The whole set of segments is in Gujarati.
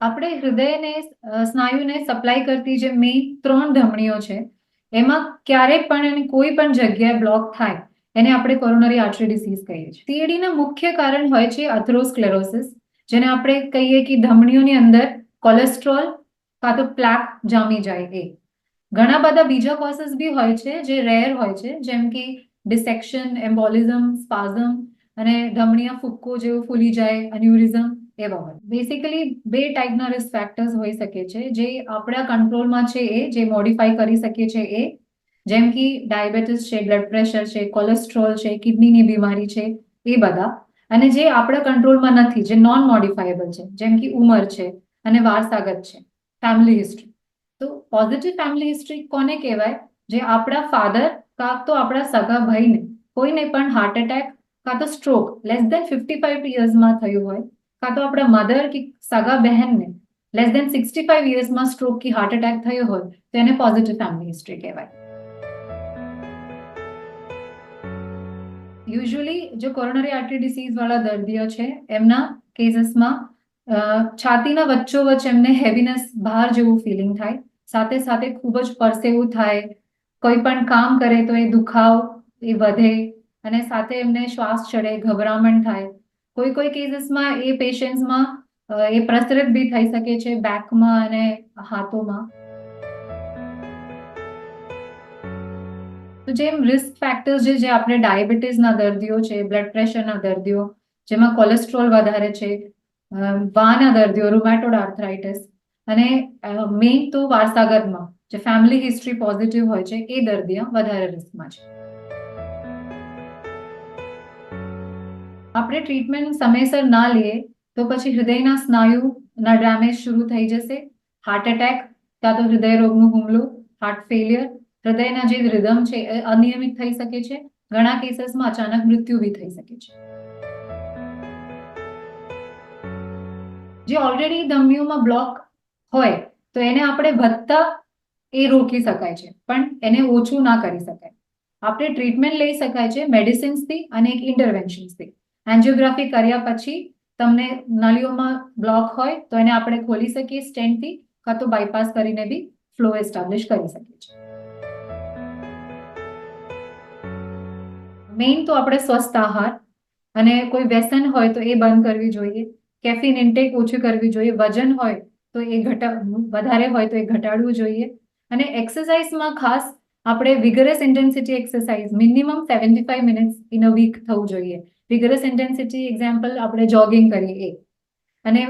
આપણે હૃદયને સ્નાયુને સપ્લાય કરતી જે મેઇન 3 ધમનીઓ છે એમાં ક્યારેક પણ અને કોઈ પણ જગ્યાએ બ્લોક થાય એને આપણે કોરોનરી આર્ટરી ડિસીઝ કહીએ છીએ. સીએડીના મુખ્ય કારણ હોય છે આથરોસ્ક્લેરોસિસ, જેને આપણે કહીએ કે ધમનીઓની અંદર કોલેસ્ટ્રોલ કાં તો પ્લાક જામી જાય. એ ઘણા બધા બીજા કોઝિસ બી હોય છે જે રેર હોય છે, જેમ કે ડિસેક્શન, એમ્બોલિઝમ, સ્પાઝમ અને ધમનીયા ફૂક્કો જેવું ફૂલી જાય, અન્યુરિઝમ એવા હોય. બેસિકલી 2 ટાઈપના રિસ્ક ફેક્ટર્સ હોઈ શકે છે જે આપણા કંટ્રોલમાં છે, એ જે મોડિફાઈ કરી શકીએ છે, એ જેમ કે ડાયાબિટીસ છે, બ્લડ પ્રેશર છે, કોલેસ્ટ્રોલ છે, કિડનીની બીમારી છે, એ બધા. અને જે આપણા કંટ્રોલમાં નથી, જે નોન મોડિફાયેબલ છે, જેમ કે ઉંમર છે અને વારસાગત છે, ફેમિલી હિસ્ટ્રી. તો પોઝિટિવ ફેમિલી હિસ્ટ્રી કોને કહેવાય? જે આપણા ફાધર કાં તો આપણા સગા ભાઈને કોઈને પણ હાર્ટ એટેક કાં તો સ્ટ્રોક લેસ દેન 55 યર્સમાં થયું હોય, કાં તો આપણા મધર કે સગા બહેનને લેસ દેન 65 યર્સમાં સ્ટ્રોક કે હાર્ટ એટેક થયો હોય, તો એને પોઝિટિવ ફેમિલી હિસ્ટ્રી કહેવાય. યુઝ્યુઅલી જો કોરોનરી આર્ટરી ડિસીઝ વાળા દર્દીઓ છે એમના કેસીસમાં છાતીના વચ્ચોવચ્ચ એમને હેવીનેસ બહાર જેવું ફિલિંગ થાય, સાથે સાથે ખૂબ જ પરસેવું થાય, કોઈ પણ કામ કરે તો એ દુખાવ એ વધે અને સાથે એમને શ્વાસ ચડે, ગભરામણ થાય. કોઈ કોઈ કેસીસમાં એ પેશન્ટ્સમાં એ પ્રસરિત બી થઈ શકે છે બેકમાં અને હાથોમાં. તો જેમ રિસ્ક ફેક્ટર્સ જે આપણે ડાયાબિટીસના દર્દીઓ છે, બ્લડ પ્રેશરના દર્દીઓ, જેમાં કોલેસ્ટ્રોલ વધારે છે, વાના દર્દીઓ, રૂમેટોઇડ આર્થરાઇટિસ અને મેઇન તો વારસાગતમાં જે ફેમિલી હિસ્ટ્રી પોઝિટિવ હોય છે એ દર્દીઓ વધારે રિસ્કમાં છે. આપણે ટ્રીટમેન્ટ સમયસર ના લઈએ તો પછી હૃદયના સ્નાયુના ડેમેજ શરૂ થઈ જશે, હાર્ટ એટેક કાં તો હૃદય રોગનો હુમલો, હાર્ટ ફેલિયર, હૃદયના જે રિધમ છે એ અનિયમિત થઈ શકે છે, ઘણા કેસીસમાં અચાનક મૃત્યુ બી થઈ શકે છે. જે ઓલરેડી ધમનીઓમાં બ્લોક હોય તો એને આપણે વધતા એ રોકી શકાય છે, પણ એને ઓછું ના કરી શકાય. આપણે ટ્રીટમેન્ટ લઈ શકાય છે મેડિસિન્સથી અને એક ઇન્ટરવેન્શન્સથી. એન્જિયોગ્રાફી કર્યા પછી તમને નળીઓમાં બ્લોક હોય તો એને આપણે ખોલી શકીએ સ્ટેન્ટથી, કાં તો બાયપાસ કરીને બી ફ્લો એસ્ટાબ્લિશ કરી શકીએ છીએ. મેઇન તો આપણે સ્વસ્થ આહાર અને કોઈ વ્યસન હોય તો એ બંધ કરવી જોઈએ, કેફીન ઇન્ટેક ઓછું કરવી જોઈએ, વજન હોય તો એ વધારે હોય તો એ ઘટાડવું જોઈએ અને એક્સરસાઇઝમાં ખાસ આપણે vigorous intensity exercise minimum 75 minutes in a week થવું જોઈએ. વિગરસ ઇન્ટેન્સિટી એક્ઝામ્પલ આપણે જોગિંગ કરીએ એ, અને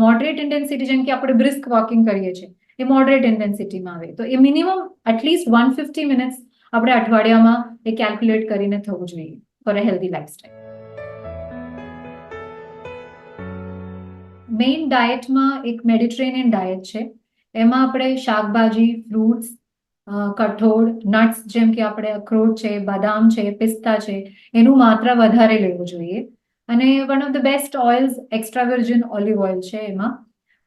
મોડરેટ ઇન્ટેન્સિટી જેમ કે આપણે બ્રિસ્ક વોકિંગ કરીએ છીએ એ મોડરેટ ઇન્ટેન્સિટીમાં આવે, તો એ મિનિમમ એટલીસ્ટ 150 મિનિટ્સ આપણે અઠવાડિયામાં એ કેલ્ક્યુલેટ કરીને થવું જોઈએ for a healthy lifestyle. Main ડાયટમાં એક મેડિટેરેનિયન ડાયટ છે, એમાં આપણે શાકભાજી, ફ્રૂટ્સ, કઠોળ, નટ્સ જેમ કે આપણે અખરોટ છે, બદામ છે, પિસ્તા છે, એનું માત્રા વધારે લેવું જોઈએ. અને one of the best oils extra virgin olive oil છે એમાં.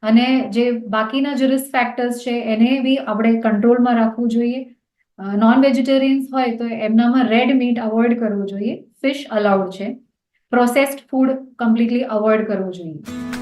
અને જે બાકીના જે રિસ્ક ફેક્ટર્સ છે એને બી આપણે કંટ્રોલમાં રાખવું જોઈએ. નોન વેજીટેરિયન્સ હોય તો એમનામાં રેડ મીટ અવોઇડ કરવું જોઈએ, ફિશ અલાઉડ છે, પ્રોસેસ્ડ ફૂડ કમ્પ્લીટલી અવોઇડ કરવું જોઈએ.